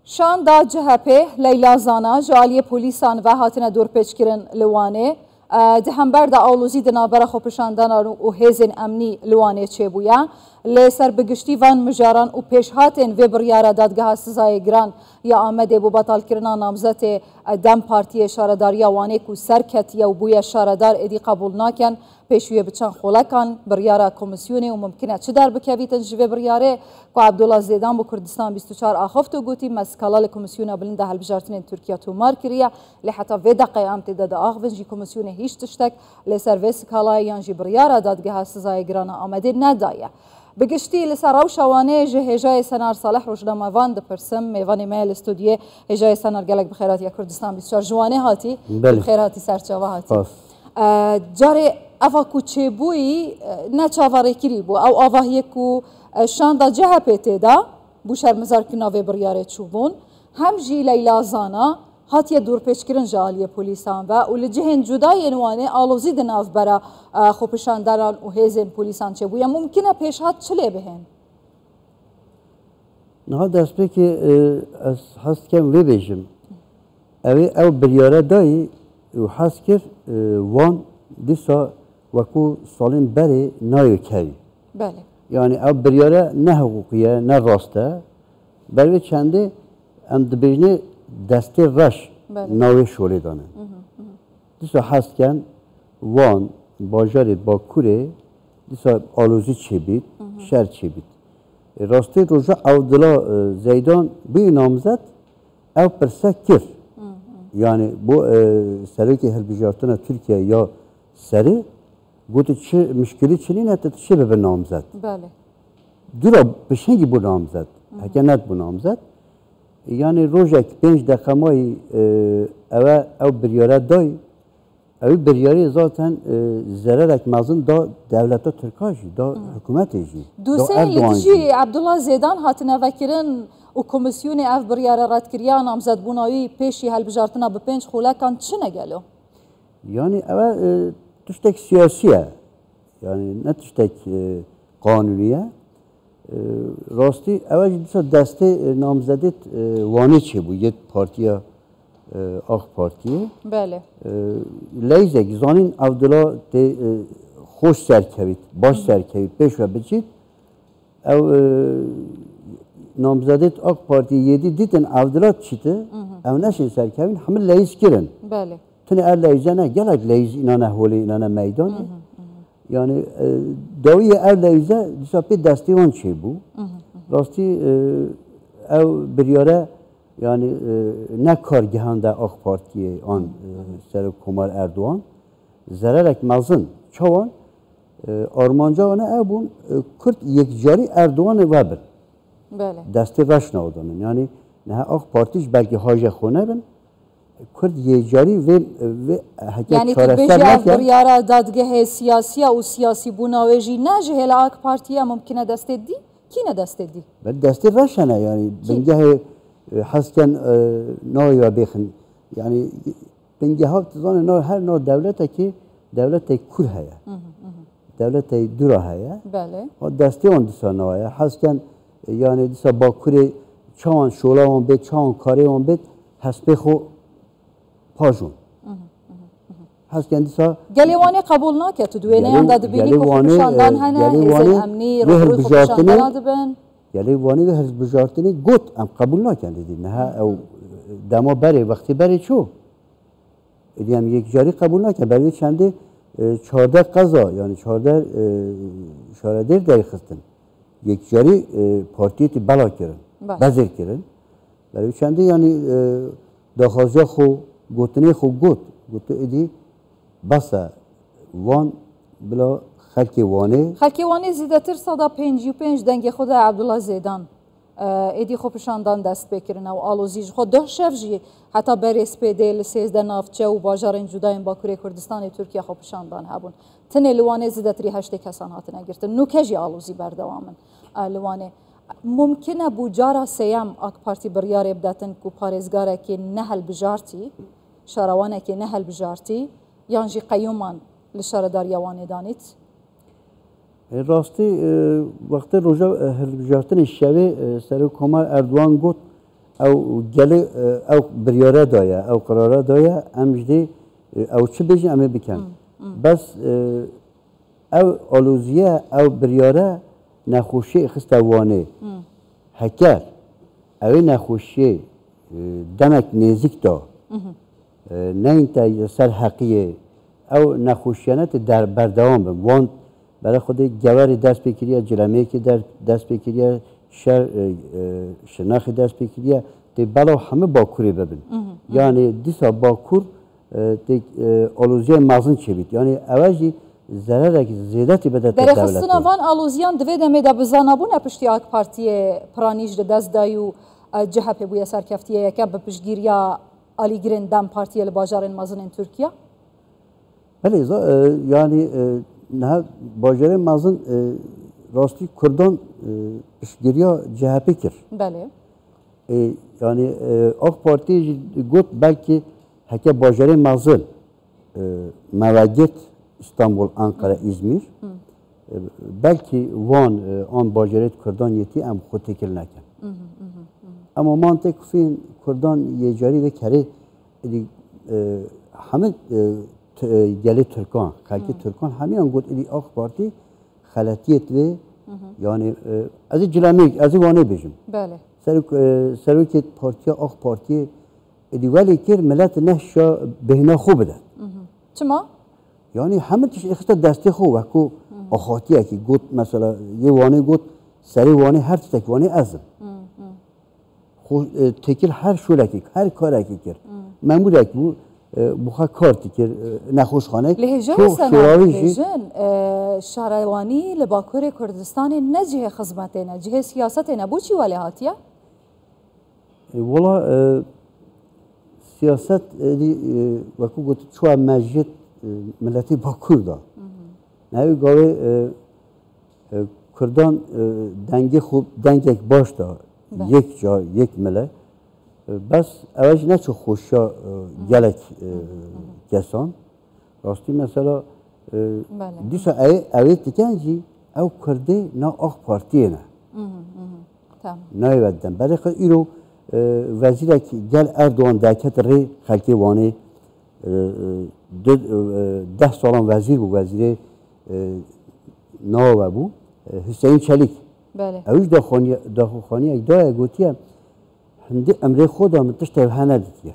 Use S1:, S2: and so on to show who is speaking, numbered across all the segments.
S1: شان دا جهپه لیلا زانا جالی پولیسان و هاتنه دور پیچ کرن لوانه دهمبر دا آلوزی دنابرا خوپشاندان و هیزن امنی لوانه چه بویا لسر بگشتی وان مجاران و پیش هاتن و بریاره دادگاه سزای گران یا آمده بو بطال کرنا نامزت دم پارتی شارداریا وانه کو سرکت یا بویا شاردار ادی قبول ناکن پیشوی بچن خولکان بریاره کمیسیونه و ممکنه چه در بکویتن جوه بریاره کو عبدالله زیدان با کردستان 24 آخفتو گوتی مسکالال کمیسیونه بلند هل بجارتن ترکیه تو مار کریه لحتا و دقیقه امتداد آخفن جی کمیسیونه هیچ تشتک لسر و سکالای یان جی بریاره دادگاه سزای گران آمده ندایه بگشتی لسر او شوانه جه هجای سنار صالح روشنامه وان دپرسم میوان میل استودیه هجای سنار گلک بخیرات یا کردستان 24 جوانه هاتی بخیراتی سرچاوه هاتی جاره اوه کو چه بوی نه چاواره کری بو او اوه یکو شاندا جه پیته دا بو شرمزار کناوه بریاره چوبون هم جی لیلا زانا هاتیه دور پیچ کرن جالیه پولیسان و لجهن جدای انوانه آلوزی دناف برا خوپشانداران و هیزن پولیسان چه بویا ممکنه پیش هات چله بهن؟
S2: نه دست به که از هست کم وی بیشم او بریاره دایی و هست که وان دیسا وکو سالم بری نایو کری
S1: بله
S2: یعنی او بریاره نه حقوقیه نه راسته بلکه چنده ام دبیجنه دسته رش ناوی شوری دانه دیسا هست کن وان باجاری با کوره دیسا آلوزی چی بید شهر چی بید راسته روژا عبدالله زیدان بی نامزد او پرسه کف یعنی بو سروکی هلبجارتنا ترکیه یا سری گوته چه مشکلی چنین حتی چه به نامزد
S1: بله
S2: دورا بشنگی بو نامزد حکنت بو نامزد یعنی روزک 5 دقیقه مایی او بریاره دای او بریاره ذاتن ضررک مزن دا دولت ترکاشی دا حکومتیجی
S1: دوسه لیجی عبدالله زیدان هاتنه وکرن و کمیسیون اف بریاره رد کریا نامزد بونایی پیشی هلبجارتنا به 5 خولکان چه نگلو؟
S2: یعنی اول تشتک سیاسیه یعنی نه تشتک قانونیه راستی اول دیسا دسته نامزدیت وانه چه بود یه پارتیا آخ پارتیه
S1: بله
S2: لیزک زانین عبدالله خوش سرکوید باش سرکوید پیش و بچید او نامزدیت آخ پارتی یدی دیدن عبدالله چیته او نشین سرکوید همه لیز کرن
S1: بله
S2: تنه ار لیزه نه گلک لیز اینا نه هولی اینا نه میدانه yani dawiye ev leyze disapê destê wan çêbû rastî ev biryare yani ne kargehan de AK Partiye an Serokkomar Erdoğan zererek mezin çawan armanca wana ev bûn Kürt yekcarî Erdoğanê webin destê reş nadanın yani ne AK Partî belki haje xwe nebin Kürt yekcarî vê
S1: yani tibêje biryara dadgehê siyasiya û siyasî bûna wê jî ne ji hêla AK Partiya mumkin e destê dî kî ne destê dî
S2: destê reş hene yani bingehê hesken nayê bêxin yani bingeha tizane her nav devletekî devletê Kur heye devletê dura heye o destê wan dîsa nayê hesken yani dîsa Bakurê çawan şola wan bêt çawan karê wan bêt hespê xwe پاجون هست که اندیسا
S1: گلیوانی قبول نکرد تو دوینه هم داد بینی که خوشاندان هنه هزل امنی روی خوشاندان دادبن
S2: گلیوانی و هزل بجارتنی گوت هم قبول نکرد دیدی نه او دما بره وقتی بره چو ایدی هم یک جاری قبول نکرد برای چنده 14 قضا یعنی 14 شاردر داری خستن یک جاری پارتیتی بلا کرن بزر کرن برای چنده یعنی داخازیا خو گوتنی خو گوت ایدی بسا وان بلا خلکی
S1: وانه زیده تر 155 دنگ خود عبدالله زیدان ایدی خو پشاندان دست بکرن و آلوزیج خود ده شف جی حتی بر SPD لسیزده نافچه و باجارین جداین باکوری کردستان ترکیه خو پشاندان هبون تنه لوانه زیده تری 8 کسان هاتنه گرتن نوکجی آلوزی بردوامن لوانه ممکنه بوجارا سیام آک پارتی بریاره بداتن کو پارێزگارە که نهل بجارتی شاروانه که نهل بجارتی یانجی قیومان لشارداریا وانه دانیت
S2: راستی وقتی روژا هل بجارتن شوی Serokkomar Erdoğan گفت او گل او بریاره دایا او قراره دایا امجدی او چه بیشن امه بکن بس او آلوزیه او بریاره نخوشی خستوانه هکر اوی نخوشی دمک نزیک دا نه این تا سر حقیه او نخوشیانت در بردوام بم وان برای خود گواری دست بکریه جرمه که در دست بکریه شناخی دست بکریه تی بلا همه باکوری ببین یعنی دیسا باکور تی آلوزیه مازن چه بید یعنی اوجی ضرره که زیادتی بده
S1: در خصوصا وان آلوزیان دوید امی دا بزانابونه پشتی آک پارتی پرانیج ده دست دایو جهه بویا سرکفتیه یکم به پشگیریا آلی گرین دم پارتی لباجارن مازن این ترکیه؟
S2: بله yani نه باجر مازن راستی کردان پشگیریا CHP کر.
S1: بله.
S2: yani AK Parti گفت belki هک باجر مازن مواجهت İstanbul, Ankara, İzmir belki Van an bajaret Kürdan yeti em xud tekil nekin. Ama mantık fin Kürdan yecari ve kere همه گلی ترکان خالقی ترکان همه آنگود ایلی آخ پارتی خلاتیت و یعنی از جلامی از وانه بیشم.
S1: بله.
S2: سروی پارتی آخ پارتی ایلی ولی کر ملت نهشا بهنا خوب ده.
S1: چما؟
S2: یعنی همه تیش اخست دستی خوب وکو آخاتیه که گود مثلا یه وانه گود سری وانه هر تک وانه ازم. خو تکیل هر شولکی هر کارکی کرد. مامور یک بود بخواه کارتی که نخوش خانه
S1: لهجه سنان شهروانی لباکور کردستان نجه خدمت نجه سیاست نبود چی ولی هاتیه؟
S2: والا سیاست دی وکو گفت چوه مجید ملتی باکور دا نهی گاوه کردان دنگی خوب دنگ یک باش دا یک جا یک ملت بس اوج نه چه خوشا گلک کسان راستی مثلا دیسا اوی تکنجی او کرده نه آخ پارتیه نه نه ایودن برای خود ایرو وزیر گل اردوان دکت ری خلکی وانه 10 سالان وزیر بود وزیر ناو بود حسین چلیک اوش داخوخانی یک دای گوتیه هندی امر خدا متشته هنر دیگه.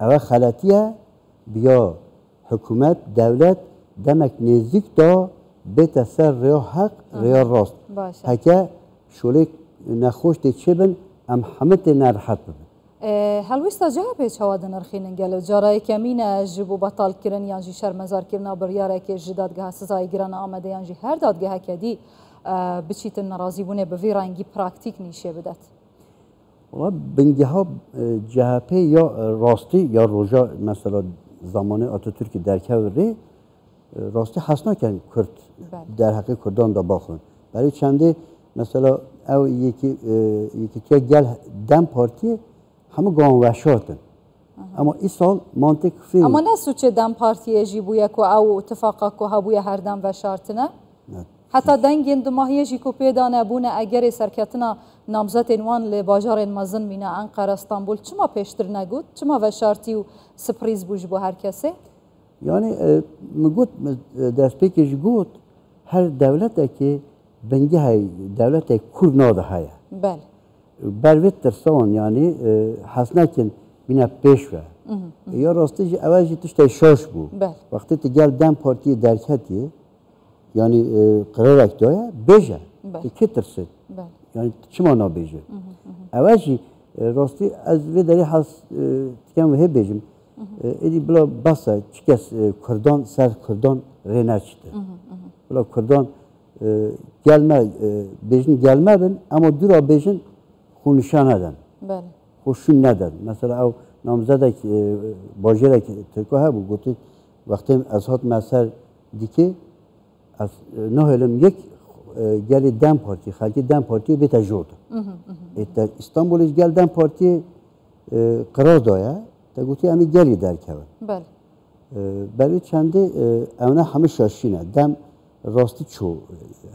S2: اول خلاتیه بیا حکومت دولت دمک نزدیک دا بیت سر ریا حق ریا راست. هکه شوله نخوش چه بن ام همه نرحت ببن.
S1: هلویستا جواب چواد نرخینن گلو جارای کمینه جبو بطال کردن یانجی شرمزار کردن بریاره که جدادگاه سزای گران آمده یانجی هر دادگاه کدی بچیت ناراضی بونه به ویرانگی پراکتیک نیشه بدت.
S2: والله بنگه CHP یا راستی یا روژا مثلا زمان آتاتورک در کوره راستی حسنا کن کرد در حق کردان دا باخون برای چنده مثلا او یکی که گل دم پارتی همه گانوشاتن اما این سال منطق فی
S1: اما نسو چه دم پارتی جیبویا کو او اتفاقا کو هبویا هر دم وشارتنه حتی دنگین دماهی جی کو پیدا نبونه اگر سرکتنا نامزد انوان لباجار مازن مینا انقره استانبول چما پیشتر نگود چما وشارتی و سپریز بوج بو هر کسی
S2: یعنی مگود دست پیکش گود هر دولت که بنگه های دولت کور ناده های
S1: بله
S2: بروید ترسان یعنی حسنا کن بینا پیش و یا راستی اولی تشتی شاش بو وقتی تگل دم پارتی درکتی yani karar aktoya beje ki tırsı yani çima na beje evvelci rasti az ve deri has tikem ve bejim edi bla basa çıkes Kürdan ser Kürdan renaçtı bla Kürdan gelme bejin gelme ben ama dura bejin konuşan eden hoşun neden mesela o namzadek bajerek Türkiye bu gotu vaktin azhat meser diki از نه علم یک گلی دم پارتی خالقی دم پارتی بیت جود. ات استانبولیش گل دم پارتی قرار دایا تا گویی امی گلی در کن.
S1: بله.
S2: برای چنده اونا همه شاشینه دم راستی چو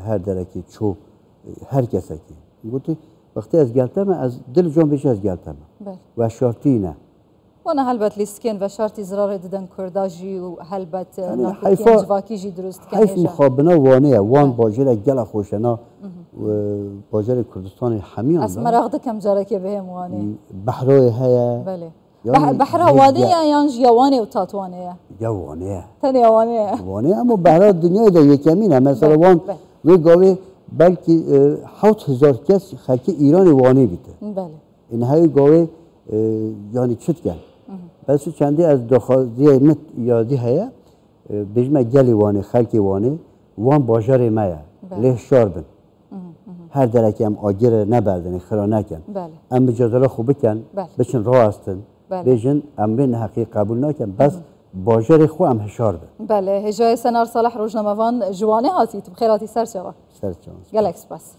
S2: هر درکی چو هر کسی کی. گویی وقتی از گلتمه از دل جان بیش از گلتمه و شرطی نه
S1: وانا هلبت لیسکن و شرطی زرار دیدن کرداجی و هلبت ناکتین جواکی جی درست کنه
S2: حیف مخابنه وانه وان باجر گل خوشنا و باجر کردستان همیان
S1: از مراغد کم جاره که بهم وانه
S2: بحرای هیا
S1: بله بحر وانه یا جوانه و تاتوانه
S2: جوانه
S1: تنی وانه
S2: اما بحر دنیای ده یکمینه مثلا وان و گاوه بلکه 7000 کس خلک ایران وانه بیده
S1: بله
S2: این های گاوه یعنی چت کن بس چندی از دخوازی مت یادی هیا بجمع گلی وانه خلک وانه وان باجر مایا له شاربن هر درکی هم آگر نبردن خرا نکن ام بجادلا خوب کن بچن راه هستن بجن ام بین حقیق قبول نکن بس باجر خو ام هشار بن
S1: بله هجای سنار صالح روزنامه‌وان جوانه هاتید بخیراتی سرچوا
S2: سرچوا
S1: گلکس بس